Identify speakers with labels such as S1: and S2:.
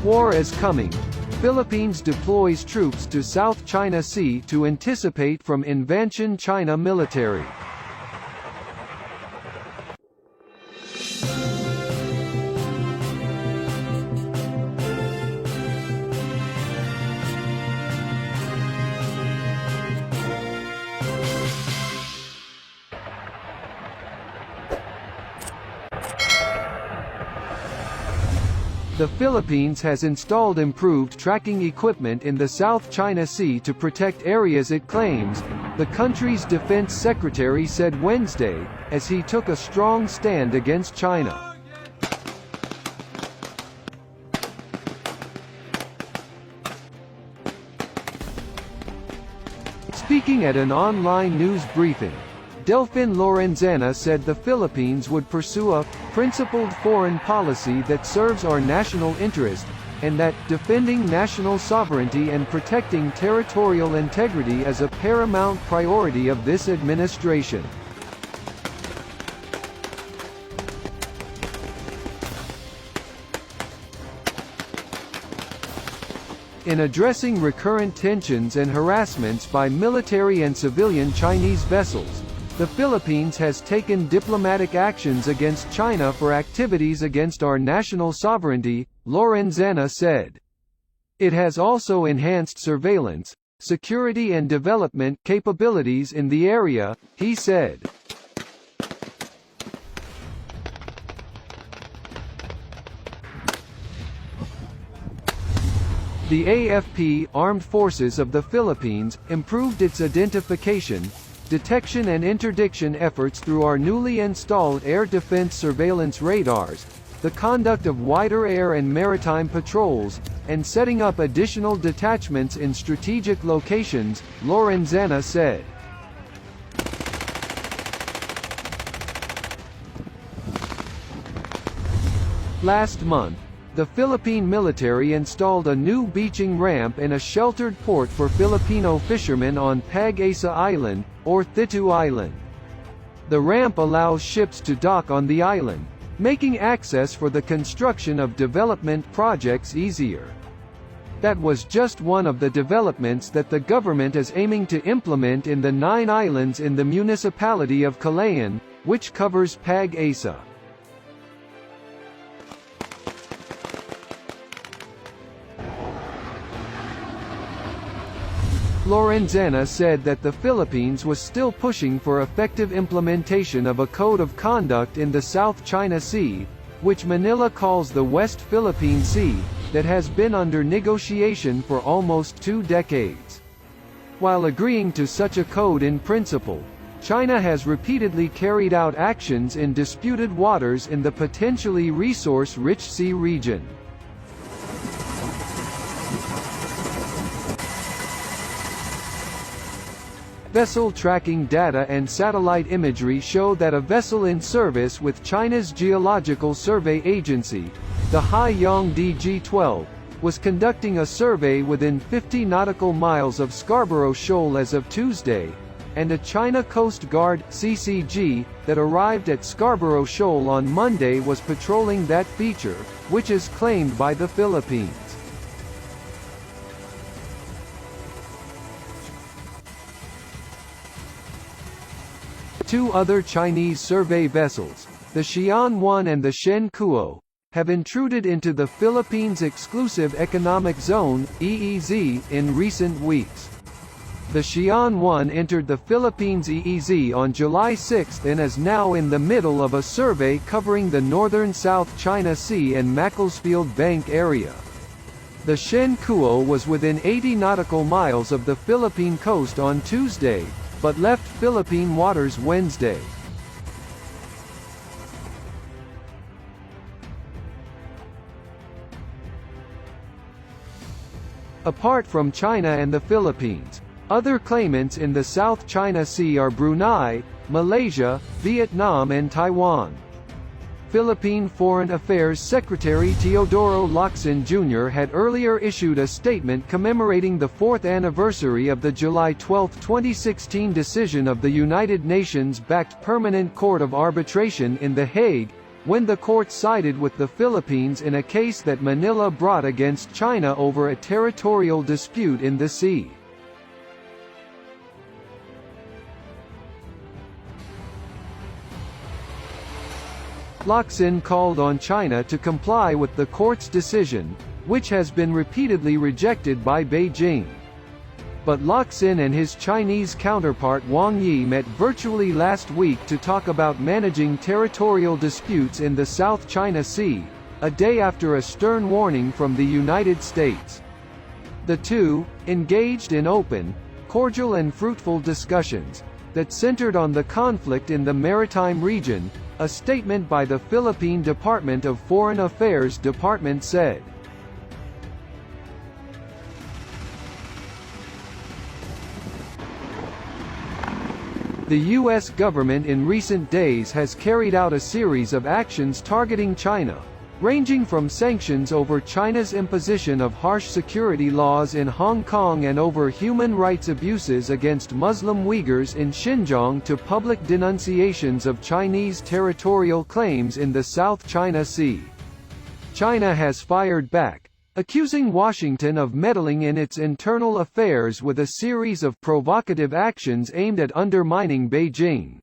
S1: War is coming. Philippines deploys troops to South China Sea to anticipate from invasion China military. The Philippines has installed improved tracking equipment in the South China Sea to protect areas it claims, the country's defense secretary said Wednesday, as he took a strong stand against China. Speaking at an online news briefing, Delfin Lorenzana said the Philippines would pursue a principled foreign policy that serves our national interest, and that defending national sovereignty and protecting territorial integrity is a paramount priority of this administration. In addressing recurrent tensions and harassments by military and civilian Chinese vessels, the Philippines has taken diplomatic actions against China for activities against our national sovereignty, Lorenzana said. It has also enhanced surveillance, security and development capabilities in the area, he said. The AFP Armed Forces of the Philippines improved its identification, detection and interdiction efforts through our newly installed air defense surveillance radars, the conduct of wider air and maritime patrols, and setting up additional detachments in strategic locations, Lorenzana said. Last month, the Philippine military installed a new beaching ramp in a sheltered port for Filipino fishermen on Pag-asa Island, or Thitu Island. The ramp allows ships to dock on the island, making access for the construction of development projects easier. That was just one of the developments that the government is aiming to implement in the 9 islands in the municipality of Calayan, which covers Pag-asa. Lorenzana said that the Philippines was still pushing for effective implementation of a code of conduct in the South China Sea, which Manila calls the West Philippine Sea, that has been under negotiation for almost 2 decades. While agreeing to such a code in principle, China has repeatedly carried out actions in disputed waters in the potentially resource-rich sea region. Vessel tracking data and satellite imagery show that a vessel in service with China's Geological Survey Agency, the Haiyang DG-12, was conducting a survey within 50 nautical miles of Scarborough Shoal as of Tuesday, and a China Coast Guard (CCG) that arrived at Scarborough Shoal on Monday was patrolling that feature, which is claimed by the Philippines. Two other Chinese survey vessels, the Xian-1 and the Shen-Kuo, have intruded into the Philippines' Exclusive Economic Zone (EEZ) in recent weeks. The Xian-1 entered the Philippines' EEZ on July 6 and is now in the middle of a survey covering the northern South China Sea and Macclesfield Bank area. The Shen-Kuo was within 80 nautical miles of the Philippine coast on Tuesday, but left Philippine waters Wednesday. Apart from China and the Philippines, other claimants in the South China Sea are Brunei, Malaysia, Vietnam and Taiwan. Philippine Foreign Affairs Secretary Teodoro Locsin Jr. had earlier issued a statement commemorating the 4th anniversary of the July 12, 2016 decision of the United Nations-backed Permanent Court of Arbitration in The Hague, when the court sided with the Philippines in a case that Manila brought against China over a territorial dispute in the sea. Locsin called on China to comply with the court's decision, which has been repeatedly rejected by Beijing. But Locsin and his Chinese counterpart Wang Yi met virtually last week to talk about managing territorial disputes in the South China Sea, a day after a stern warning from the United States. The two engaged in open, cordial and fruitful discussions that centered on the conflict in the maritime region, a statement by the Philippine Department of Foreign Affairs Department said. The U.S. government in recent days has carried out a series of actions targeting China, ranging from sanctions over China's imposition of harsh security laws in Hong Kong and over human rights abuses against Muslim Uyghurs in Xinjiang to public denunciations of Chinese territorial claims in the South China Sea. China has fired back, accusing Washington of meddling in its internal affairs with a series of provocative actions aimed at undermining Beijing.